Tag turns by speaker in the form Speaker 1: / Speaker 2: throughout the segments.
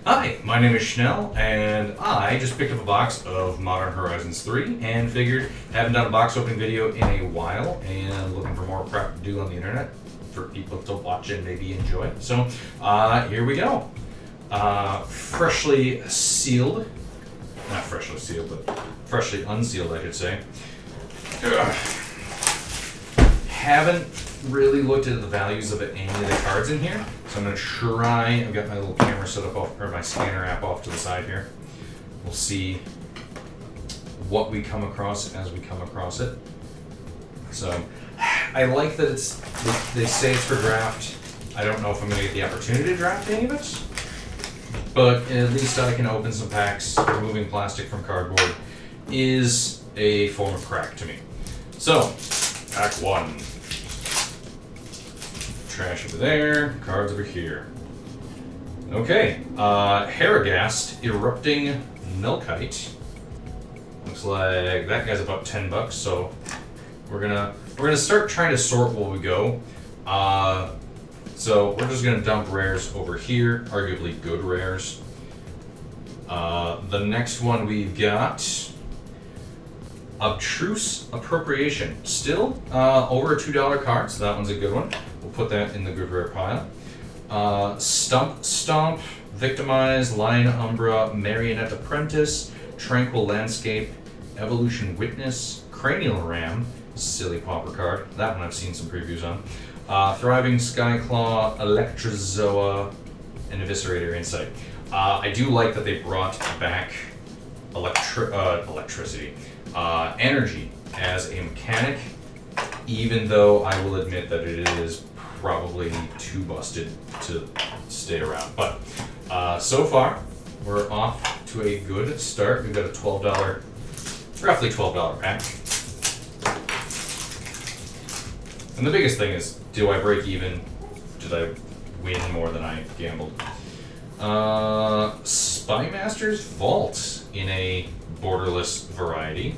Speaker 1: Hi, my name is Schnell, and I just picked up a box of Modern Horizons 3 and figured, haven't done a box opening video in a while and looking for more crap to do on the internet for people to watch and maybe enjoy. So, here we go. Freshly sealed. Not freshly sealed, but freshly unsealed, I should say. Haven't really looked at the values of any of the cards in here, so I'm going to try. I've got my little camera set up off, or my scanner app off to the side here. We'll see what we come across as we come across it. So I like that they say it's for draft. I don't know if I'm going to get the opportunity to draft any of it, but at least I can open some packs. Removing plastic from cardboard is a form of crack to me. So, pack one. Trash over there, cards over here. Okay, Harrogast, Erupting Melkite. Looks like that guy's about $10, so we're gonna start trying to sort while we go. So we're just gonna dump rares over here, arguably good rares. The next one we've got Obtruse Appropriation. Still over a $2 card, so that one's a good one. We'll put that in the good rare pile. Stomp, Victimize, Lion Umbra, Marionette Apprentice, Tranquil Landscape, Evolution Witness, Cranial Ram, silly pauper card. That one I've seen some previews on. Thriving Skyclaw, Electrozoa, and Eviscerator Insight. I do like that they brought back electricity. Energy as a mechanic, even though I will admit that it is probably too busted to stay around. But so far, we're off to a good start. We've got a roughly $12 pack. And the biggest thing is, do I break even? Did I win more than I gambled? Spymaster's Vault in a borderless variety.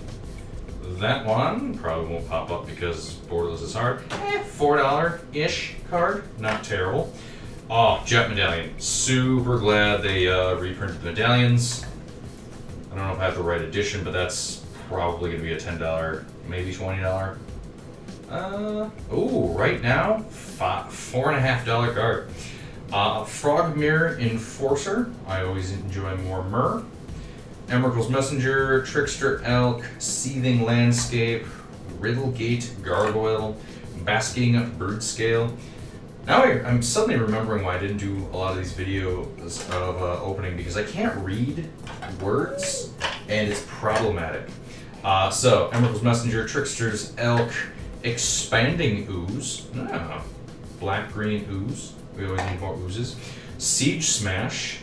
Speaker 1: That one probably won't pop up because borderless is hard. $4-ish card, not terrible. Oh, Jet Medallion. Super glad they reprinted the medallions. I don't know if I have the right edition, but that's probably going to be a $10, maybe $20. Oh, right now, $4.50 card. Frogmere Enforcer. I always enjoy more Myrrh. Emrakul's Messenger, Trickster Elk, Seething Landscape, Riddlegate Gargoyle, Basking Birdscale. Now I'm suddenly remembering why I didn't do a lot of these videos of opening, because I can't read words and it's problematic. So, Emrakul's Messenger, Trickster's Elk, Expanding Ooze, Black-Green Ooze, we always need more oozes, Siege Smash,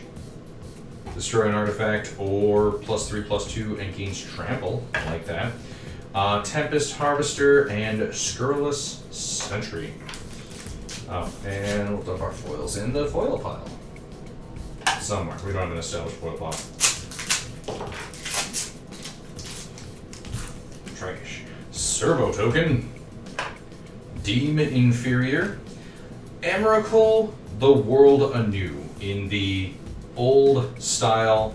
Speaker 1: destroy an artifact, or +3/+2 and gains trample. I like that. Tempest Harvester and Scurrilous Sentry. Oh, and we'll dump our foils in the foil pile. Somewhere. We don't have an established foil pile. Trash. Servo Token. Deem Inferior. Emrakul, The World Anew in the old style,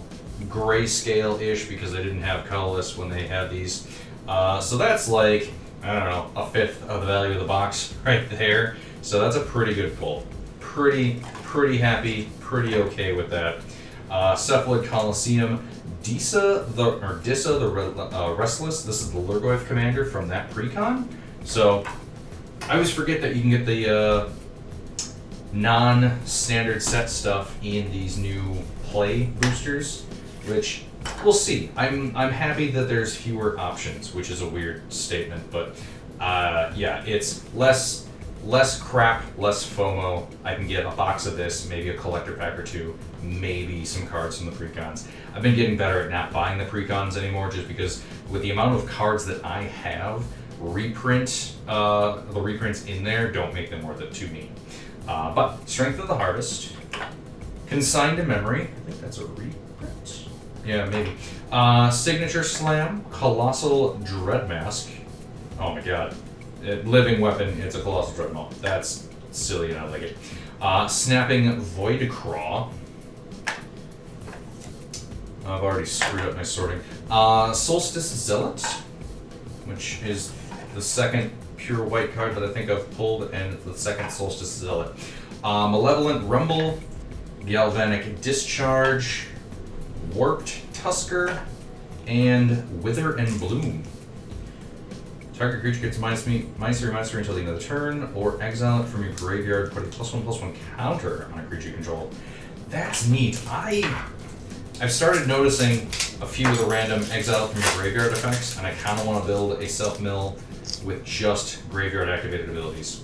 Speaker 1: grayscale-ish, because they didn't have colorless when they had these. So that's like, I don't know, a fifth of the value of the box right there. So that's a pretty good pull. Pretty happy, pretty okay with that. Cephalid Coliseum, Dissa the Restless. This is the Lurgoyf commander from that precon. So I always forget that you can get the non-standard set stuff in these new play boosters, which we'll see. I'm happy that there's fewer options, which is a weird statement, but yeah, it's less crap, less FOMO. I can get a box of this, maybe a collector pack or two, maybe some cards from the precons. I've been getting better at not buying the precons anymore, just because with the amount of cards that I have, the reprints in there don't make them worth it to me. But Strength of the Harvest, Consigned to Memory, I think that's a reprint. Yeah, maybe. Signature Slam, Colossal Dreadmask. Oh my god. Living Weapon, it's a Colossal Dreadmask. That's silly and I like it. Snapping Voidcraw. I've already screwed up my sorting. Solstice Zealot, which is the second pure white card that I think I've pulled, and the second Solstice Zealot. Malevolent Rumble, Galvanic Discharge, Warped Tusker, and Wither and Bloom. Target creature gets -3/-3 until the end of the turn, or exile it from your graveyard, put a +1/+1 counter on a creature you control. That's neat. I've started noticing a few of the random exile from your graveyard effects, and I kind of want to build a self-mill with just graveyard activated abilities.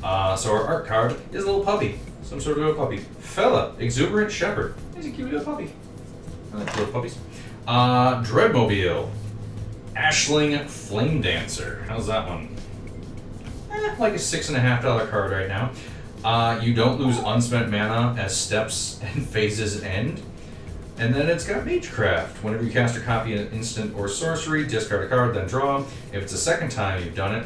Speaker 1: So our art card is a little puppy. Some sort of little puppy. Fella, Exuberant Shepherd. He's a cute little puppy. I like little puppies. Dreadmobile. Ashling Flame Dancer. How's that one? Like a $6.50 card right now. You don't lose unspent mana as steps and phases end. And then it's got Magecraft. Whenever you cast or copy an instant or sorcery, discard a card, then draw. If it's the second time you've done it,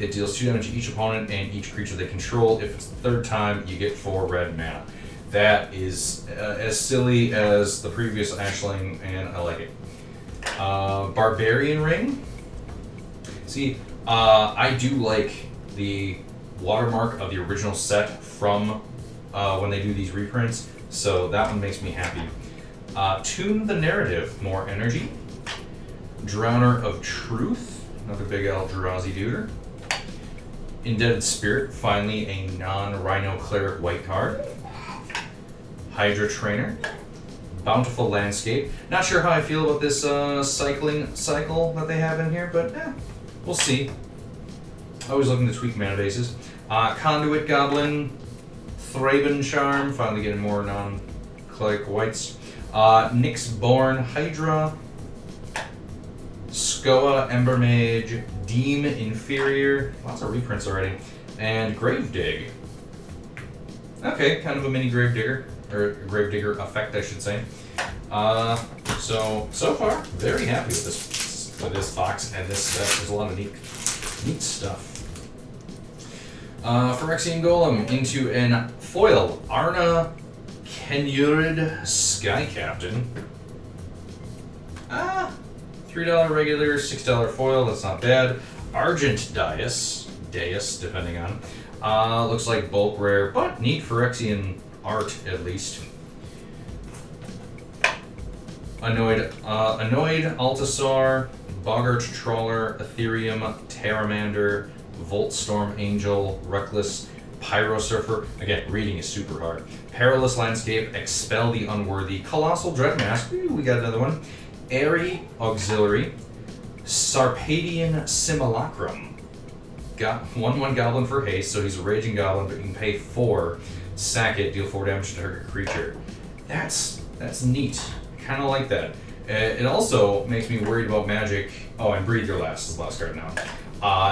Speaker 1: it deals 2 damage to each opponent and each creature they control. If it's the third time, you get 4 red mana. That is as silly as the previous Ashling, and I like it. Barbarian Ring. See, I do like the watermark of the original set from when they do these reprints, so that one makes me happy. Tune the Narrative, more energy. Drowner of Truth, another big Eldrazi duder. Indebted Spirit, finally a non-Rhino Cleric white card. Hydra Trainer. Bountiful Landscape. Not sure how I feel about this cycling cycle that they have in here, but we'll see. Always looking to tweak mana bases. Conduit Goblin. Thraben Charm, finally getting more non-cleric whites. Nyxborn Hydra. Skoa Ember Mage. Deem Inferior. Lots of reprints already. And Gravedigg. Okay, kind of a mini Gravedigger. Or Gravedigger effect, I should say. So far, very happy with this box and this set. There's a lot of neat stuff. Phyrexian Golem into an foil. Arna Kenyurid Sky Captain. $3 regular, $6 foil, that's not bad. Argent Dais, depending on. Looks like bulk rare, but neat Phyrexian art, at least. Annoyed Altasaur, Boggart Trawler, Ethereum, Terramander, Voltstorm Angel, Reckless, Pyro Surfer. Again, reading is super hard. Perilous Landscape, Expel the Unworthy, Colossal Dreadmask. Ooh, we got another one. Airy Auxiliary, Sarpadian Simulacrum. Got 1/1 Goblin for haste, so he's a Raging Goblin, but you can pay 4, sack it, deal 4 damage to target creature. That's neat. Kind of like that. It also makes me worried about Magic. Oh, and Breathe Your Last is the last card now.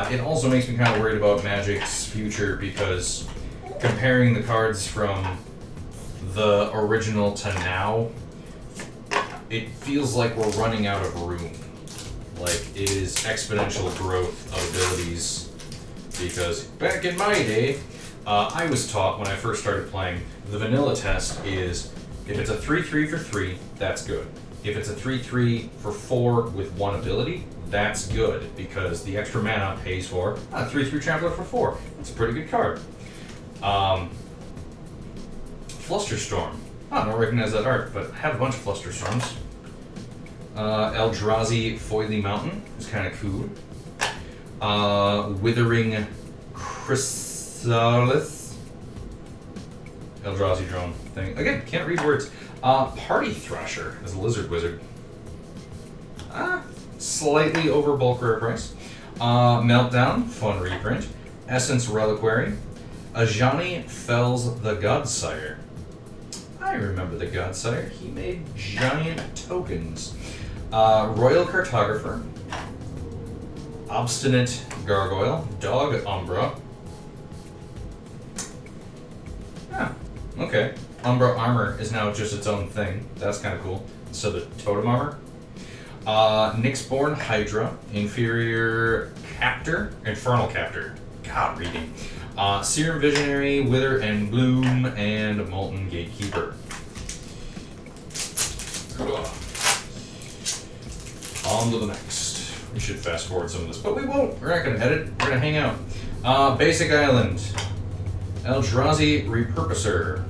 Speaker 1: It also makes me kind of worried about Magic's future, because comparing the cards from the original to now, it feels like we're running out of room. Like, it is exponential growth of abilities, because back in my day, I was taught when I first started playing, the vanilla test is, if it's a 3/3 for 3, that's good. If it's a 3/3 for 4 with 1 ability, that's good, because the extra mana pays for a 3/3 Traveler for 4. That's a pretty good card. Flusterstorm. I don't recognize that art, but I have a bunch of Flusterstorms. Eldrazi Foily Mountain is kind of cool. Withering Chrysalis. Eldrazi drone thing. Again, can't read words. Party Thrasher is a lizard wizard. Slightly over bulk rare price. Meltdown, fun reprint. Essence Reliquary. Ajani Fells the Godsire. I remember the Godsire. He made giant tokens. Royal Cartographer. Obstinate Gargoyle. Dog Umbra. Okay. Umbra Armor is now just its own thing. That's kind of cool. So the Totem Armor. Nyxborn Hydra. Inferior Captor. Infernal Captor. God, reading. Serum Visionary, Wither and Bloom, and Molten Gatekeeper. On to the next. We should fast forward some of this, but we won't. We're not going to edit. We're going to hang out. Basic Island. Eldrazi Repurposer.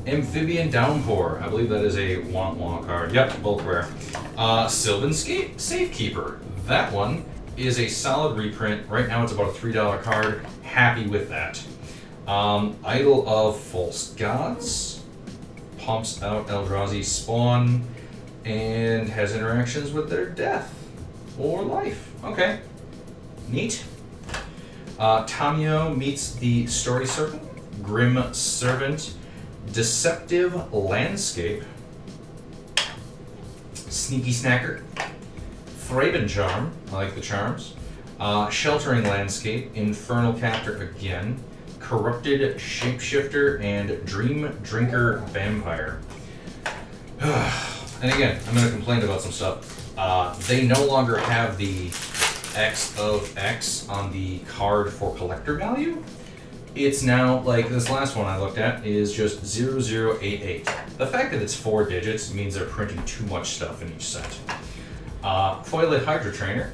Speaker 1: Amphibian Downpour. I believe that is a want card. Yep, bulk rare. Sylvan Safekeeper. That one is a solid reprint. Right now it's about a $3 card. Happy with that. Idol of False Gods. Pumps out Eldrazi Spawn and has interactions with their death or life. Okay. Neat. Tamiyo meets the Story Serpent. Grim Servant. Deceptive Landscape. Sneaky Snacker. Thraben Charm. I like the charms. Sheltering Landscape. Infernal Captor again. Corrupted Shapeshifter and Dream Drinker Vampire. And again, I'm going to complain about some stuff. They no longer have the X of X on the card for collector value. It's now, like this last one I looked at, is just 0088. The fact that it's 4 digits means they're printing too much stuff in each set. Foiled Hydra Trainer.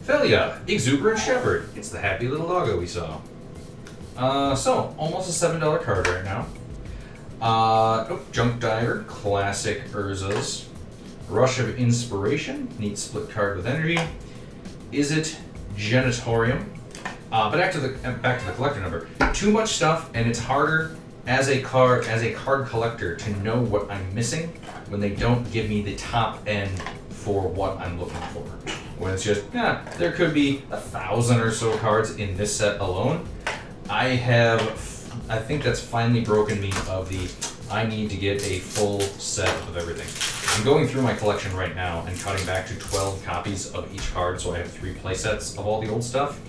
Speaker 1: Felia, Exuberant Shepherd. It's the happy little doggo we saw. So, almost a $7 card right now. Junk Diver, classic Urzas. Rush of Inspiration, neat split card with energy. Izzet Genitorium. But back to the collector number. Too much stuff, and it's harder as a card collector to know what I'm missing when they don't give me the top end for what I'm looking for. When it's just, there could be 1,000 or so cards in this set alone. I think that's finally broken me of the, I need to get a full set of everything. I'm going through my collection right now and cutting back to 12 copies of each card, so I have 3 playsets of all the old stuff.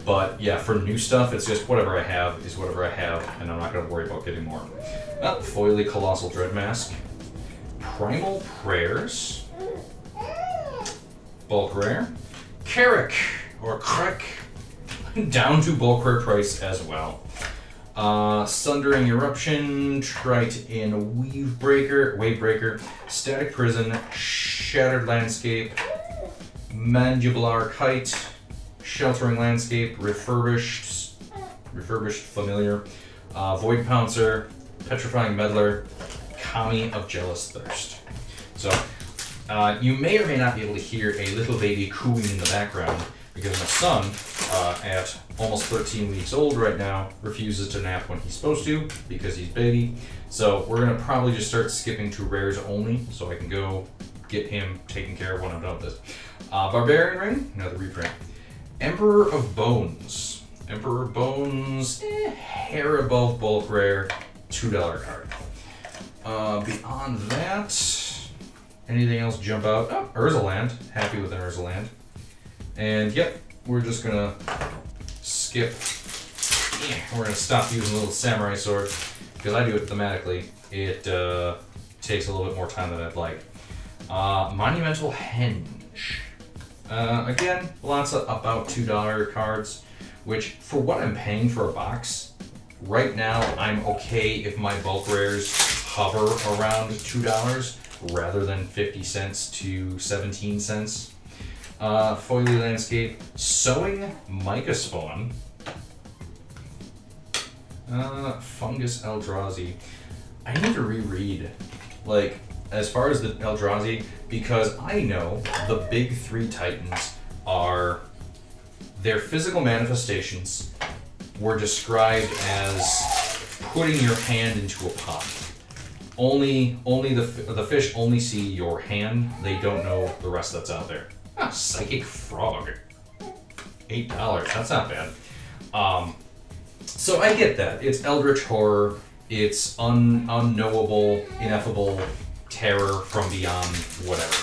Speaker 1: But yeah, for new stuff, it's just whatever I have is whatever I have, and I'm not going to worry about getting more. Foily Colossal Dreadmask. Primal Prayers. Bulk rare. Carrick, or Krek. Down to bulk rare price as well. Sundering Eruption, Trite-in Wavebreaker, Static Prison, Shattered Landscape, Mandibular Kite, Sheltering Landscape, Refurbished Familiar, Void Pouncer, Petrifying Meddler, Kami of Jealous Thirst. So, you may or may not be able to hear a little baby cooing in the background because my son, at almost 13 weeks old right now, refuses to nap when he's supposed to because he's baby. So we're going to probably just start skipping to rares only so I can go get him taken care of when I'm done with this. Barbarian Ring, another reprint. Emperor of Bones. Emperor of Bones, hair above bulk rare, $2 card. Beyond that, anything else jump out? Oh, Urzaland. Happy with an Urzaland. And yep, we're just gonna skip. We're gonna stop using the little samurai sword because I do it thematically. It takes a little bit more time than I'd like. Monumental Henge. Again, lots of about $2 cards, which for what I'm paying for a box, right now I'm okay if my bulk rares hover around $2 rather than 50 cents to 17 cents. Foily Landscape, Sowing Mica Spawn, Fungus Eldrazi. I need to reread, like, as far as the Eldrazi, because I know the big 3 titans are, their physical manifestations were described as putting your hand into a pot. Only the fish only see your hand, they don't know the rest that's out there. Psychic Frog. $8, that's not bad. So I get that. It's Eldritch Horror, it's unknowable, ineffable terror from beyond, whatever.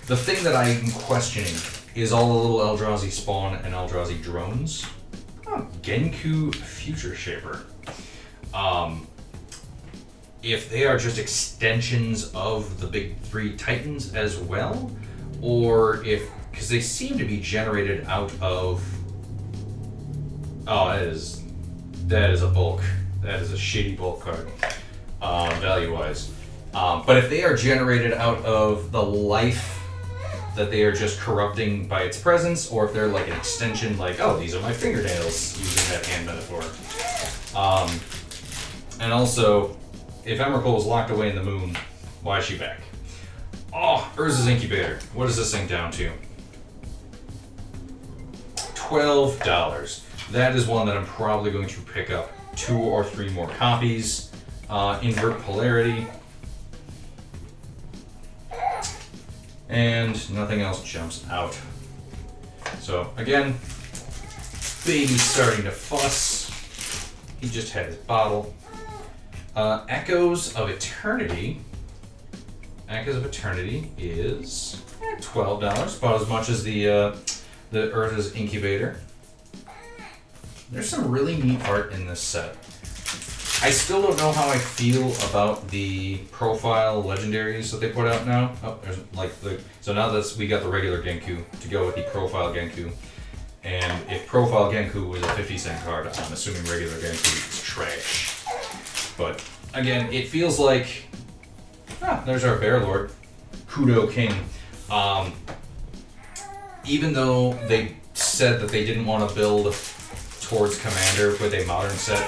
Speaker 1: The thing that I'm questioning is all the little Eldrazi spawn and Eldrazi drones. Genku Future Shaper. If they are just extensions of the big 3 titans as well, or if, because they seem to be generated out of, that is a bulk. That is a shitty bulk card, value-wise. But if they are generated out of the life that they are just corrupting by its presence, or if they're like an extension, like, oh, these are my fingernails, using that hand metaphor. And also, if Emrakul was locked away in the moon, why is she back? Oh, Urza's Incubator. What does this thing down to? $12. That is one that I'm probably going to pick up 2 or 3 more copies. Invert Polarity. And nothing else jumps out. So again, baby's starting to fuss. He just had his bottle. Echoes of Eternity. Echoes of Eternity is $12, about as much as the Urza's Incubator. There's some really neat art in this set. I still don't know how I feel about the profile legendaries that they put out now. Oh, there's like so now that we got the regular Genku to go with the profile Genku. And if profile Genku was a 50-cent card, I'm assuming regular Genku is trash. But again, it feels like there's our Bear Lord, Kudo King. Even though they said that they didn't want to build towards Commander with a modern set,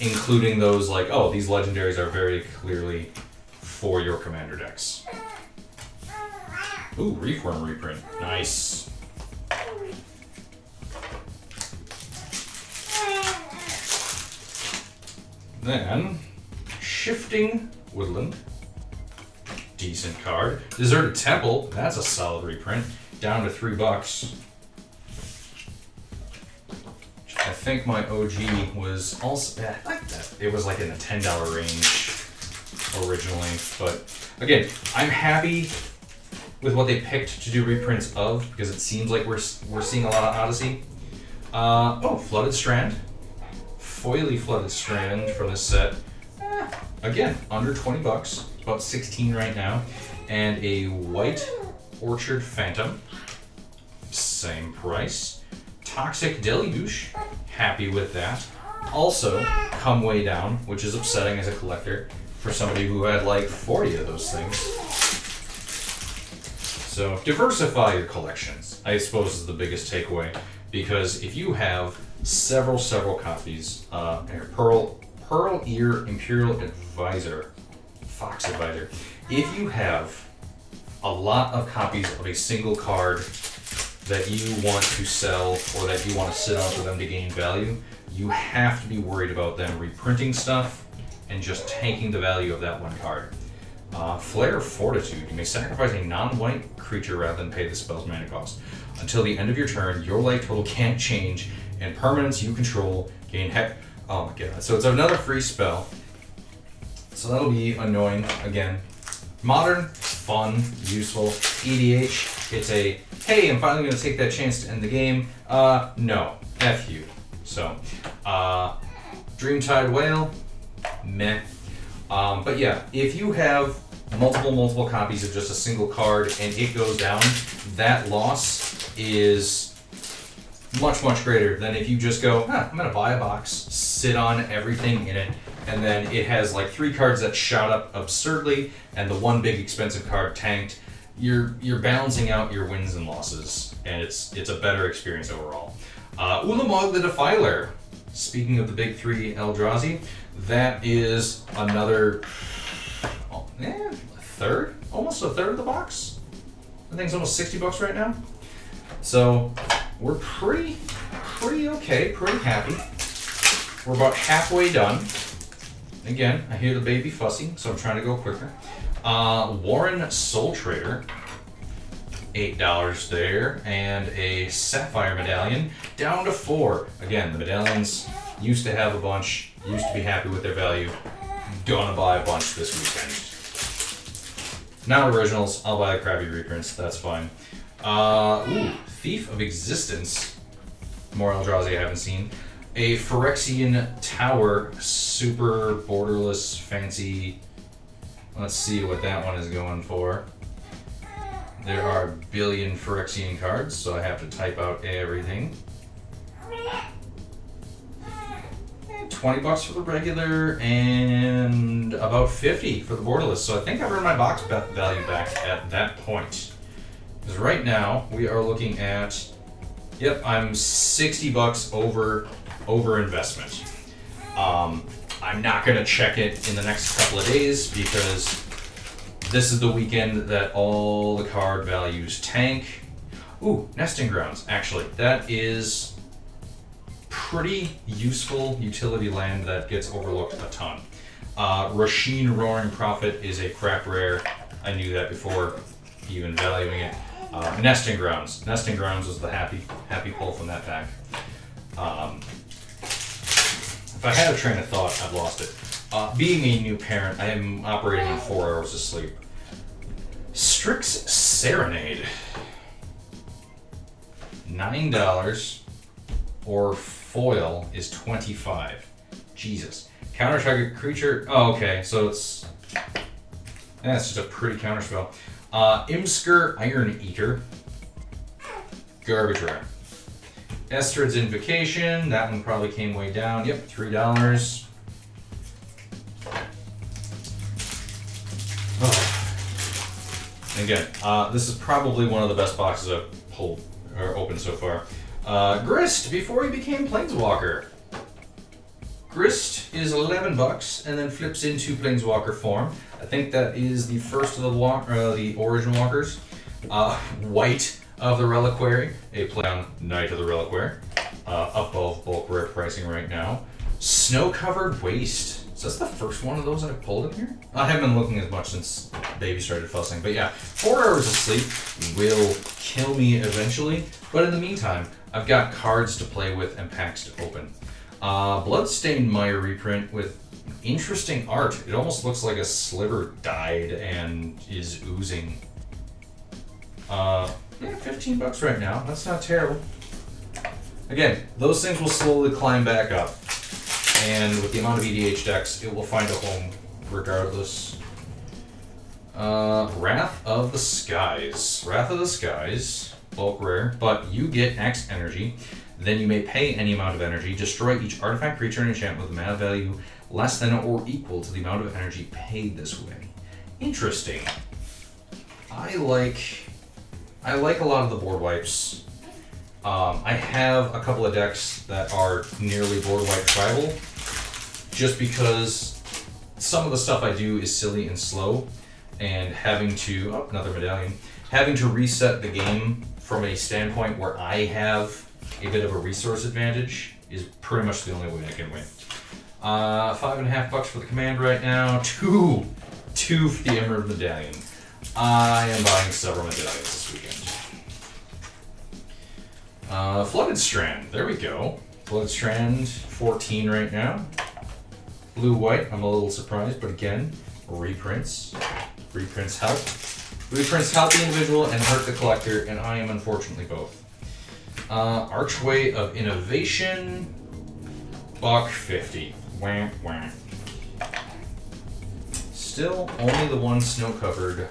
Speaker 1: including those like, oh, these legendaries are very clearly for your Commander decks. Ooh, Reefworm reprint. Nice. Then, Shifting Woodland. Decent card. Deserted Temple. That's a solid reprint. Down to $3. I think my OG was also, I like that. It was like in the $10 range originally, but again, I'm happy with what they picked to do reprints of, because it seems like we're seeing a lot of Odyssey. Flooded Strand. Foily Flooded Strand from this set. Again, under $20, about 16 right now. And a White Orchard Phantom, same price. Toxic Deluge, happy with that. Also, Come Way Down, which is upsetting as a collector for somebody who had like 40 of those things. So diversify your collections, I suppose, is the biggest takeaway, because if you have several copies, Pearl Ear Imperial Advisor, Fox Advisor, if you have a lot of copies of a single card that you want to sell or that you want to sit on for them to gain value, you have to be worried about them reprinting stuff and just tanking the value of that one card. Flare of Fortitude. You may sacrifice a non-white creature rather than pay the spell's mana cost. Until the end of your turn, your life total can't change, and permanents you control gain oh my god. So it's another free spell. So that'll be annoying again. Modern, fun, useful. EDH, it's a, hey, I'm finally going to take that chance to end the game. No. F you. So, Dreamtide Whale, meh. But yeah, if you have multiple copies of just a single card and it goes down, that loss is much greater than if you just go, I'm going to buy a box, sit on everything in it, and then it has like 3 cards that shot up absurdly, and the one big expensive card tanked. You're balancing out your wins and losses, and it's a better experience overall. Ulamog the Defiler. Speaking of the big 3 Eldrazi, that is another a third? Almost a third of the box? I think it's almost $60 right now. So we're pretty okay, pretty happy. We're about halfway done. Again, I hear the baby fussing, so I'm trying to go quicker. Warren Soul Trader, $8 there, and a Sapphire Medallion, down to 4. Again, the medallions used to have a bunch, used to be happy with their value. Gonna buy a bunch this weekend. Not originals, I'll buy the crappy reprints, that's fine. Thief of Existence, more Eldrazi I haven't seen. A Phyrexian Tower, super borderless, fancy. Let's see what that one is going for. There are a billion Phyrexian cards, so I have to type out everything. $20 for the regular and about $50 for the borderless. So I think I've earned my box value back at that point. Because right now we are looking at, yep, I'm 60 bucks over investment. I'm not gonna check it in the next couple of days because this is the weekend that all the card values tank. Ooh, Nesting Grounds, actually. That is pretty useful utility land that gets overlooked a ton. Rasheen Roaring Prophet is a crap rare. I knew that before even valuing it. Nesting Grounds. Nesting Grounds was the happy pull from that pack. If I had a train of thought, I've lost it. Being a new parent, I am operating on 4 hours of sleep. Strix Serenade. $9 or foil is $25. Jesus. Counter target creature. Oh, okay. So it's that's just a pretty counter spell. Imsker Iron Eater. Garbage rare. Estrid's Invocation. That one probably came way down. Yep, $3. Again, this is probably one of the best boxes I've pulled or opened so far. Grist, before he became Planeswalker. Grist is 11 bucks and then flips into Planeswalker form. I think that is the first of the Origin Walkers. White of the Reliquary, a play on Knight of the Reliquary. Up both bulk rare pricing right now. Snow-Covered Waste. So that's the first one of those I've pulled in here? I haven't been looking as much since baby started fussing, but yeah, 4 hours of sleep will kill me eventually, but in the meantime, I've got cards to play with and packs to open. Bloodstained Mire reprint with interesting art. It almost looks like a sliver died and is oozing. Yeah, 15 bucks right now. That's not terrible. Again, those things will slowly climb back up. And with the amount of EDH decks, it will find a home regardless. Wrath of the Skies. Wrath of the Skies, bulk rare, but you get X energy. Then you may pay any amount of energy. Destroy each artifact, creature, and enchantment with a mana value less than or equal to the amount of energy paid this way. Interesting. I like a lot of the board wipes. I have a couple of decks that are nearly board wipe tribal, just because some of the stuff I do is silly and slow, and having to, oh, another medallion, having to reset the game from a standpoint where I have a bit of a resource advantage is pretty much the only way I can win. 5.5 bucks for the command right now, two for the Emerald Medallion. I am buying several medallions this weekend. Flooded Strand, there we go. Flooded Strand, 14 right now. Blue-white, I'm a little surprised, but again, reprints. Reprints help. Reprints help the individual and hurt the collector, and I am unfortunately both. Archway of Innovation, $1.50. Wah, wah. Still only the one snow-covered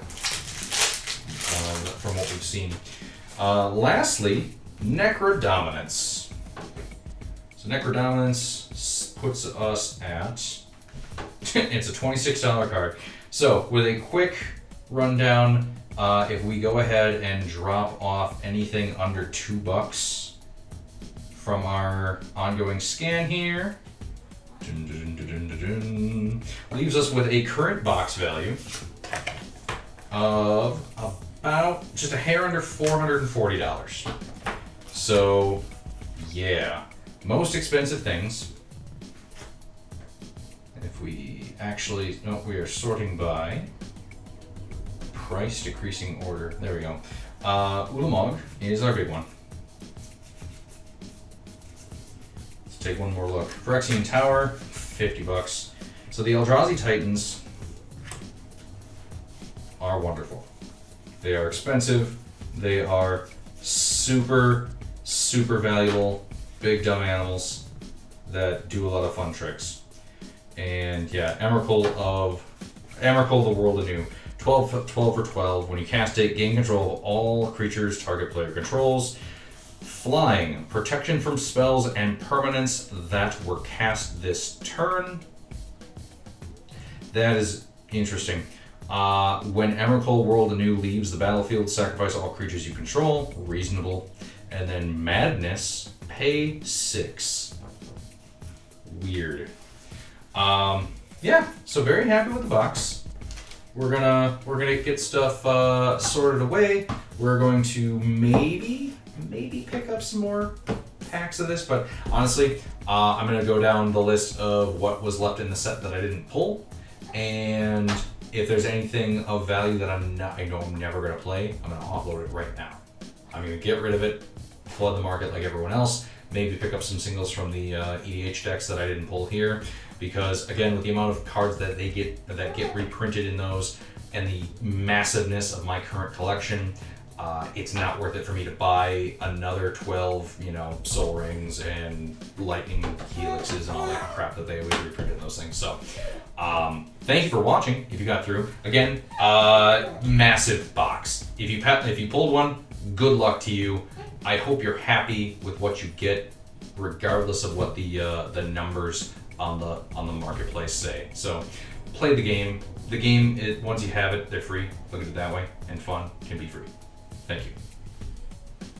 Speaker 1: from what we've seen. Lastly, Necrodominance. So Necrodominance puts us at, it's a $26 card. So with a quick rundown, if we go ahead and drop off anything under $2 from our ongoing scan here, leaves us with a current box value of about just a hair under $440. So, yeah, most expensive things. If we actually, no, we are sorting by price decreasing order. There we go. Ulamog is our big one. Let's take one more look. Phyrexian Tower, 50 bucks. So the Eldrazi Titans are wonderful. They are expensive. They are super, super valuable, big dumb animals that do a lot of fun tricks. And yeah, Emrakul the World Anew. 12 for 12. When you cast it, gain control of all creatures target player controls. Flying, protection from spells and permanents that were cast this turn. That is interesting. When Emrakul World Anew leaves the battlefield, sacrifice all creatures you control. Reasonable. And then Madness, pay 6. Weird. Yeah, so very happy with the box. We're gonna get stuff sorted away. We're going to maybe pick up some more packs of this, but honestly, I'm gonna go down the list of what was left in the set that I didn't pull, and if there's anything of value that I know I'm never gonna play, I'm gonna offload it right now. I'm gonna get rid of it, flood the market like everyone else, maybe pick up some singles from the EDH decks that I didn't pull here, because again, with the amount of cards that get reprinted in those and the massiveness of my current collection, it's not worth it for me to buy another 12, Soul Rings and Lightning Helixes and all that crap that they always reprint in those things. So, thank you for watching. If you got through, again, massive box. If you pulled one, good luck to you. I hope you're happy with what you get, regardless of what the numbers on the marketplace say. So, play the game. The game, once you have it, they're free. Look at it that way, and fun can be free. Thank you.